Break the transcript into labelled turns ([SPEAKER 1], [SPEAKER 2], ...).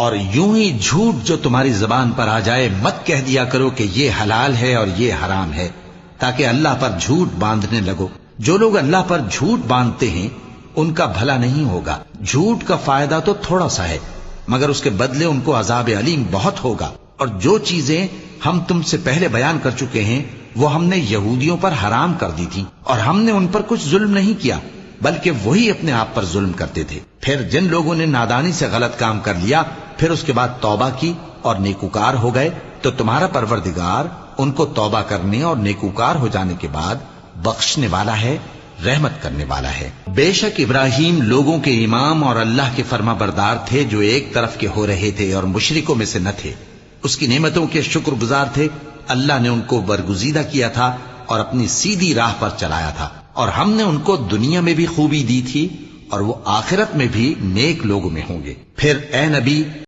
[SPEAKER 1] اور یوں ہی جھوٹ جو تمہاری زبان پر آ جائے مت کہہ دیا کرو کہ یہ حلال ہے اور یہ حرام ہے، تاکہ اللہ پر جھوٹ باندھنے لگو۔ جو لوگ اللہ پر جھوٹ باندھتے ہیں ان کا بھلا نہیں ہوگا۔ جھوٹ کا فائدہ تو تھوڑا سا ہے، مگر اس کے بدلے ان کو عذاب علیم بہت ہوگا۔ اور جو چیزیں ہم تم سے پہلے بیان کر چکے ہیں وہ ہم نے یہودیوں پر حرام کر دی تھی، اور ہم نے ان پر کچھ ظلم نہیں کیا بلکہ وہی اپنے آپ پر ظلم کرتے تھے۔ پھر جن لوگوں نے نادانی سے غلط کام کر لیا پھر اس کے بعد توبہ کی اور نیکوکار ہو گئے تو تمہارا پروردگار ان کو توبہ کرنے اور نیکوکار ہو جانے کے بعد بخشنے والا ہے، رحمت کرنے والا ہے۔ بے شک ابراہیم لوگوں کے امام اور اللہ کے فرما بردار تھے جو ایک طرف کے ہو رہے تھے اور مشرکوں میں سے نہ تھے۔ اس کی نعمتوں کے شکر گزار تھے۔ اللہ نے ان کو برگزیدہ کیا تھا اور اپنی سیدھی راہ پر چلایا تھا، اور ہم نے ان کو دنیا میں بھی خوبی دی تھی اور وہ آخرت میں بھی نیک لوگوں میں ہوں گے۔ پھر اے نبی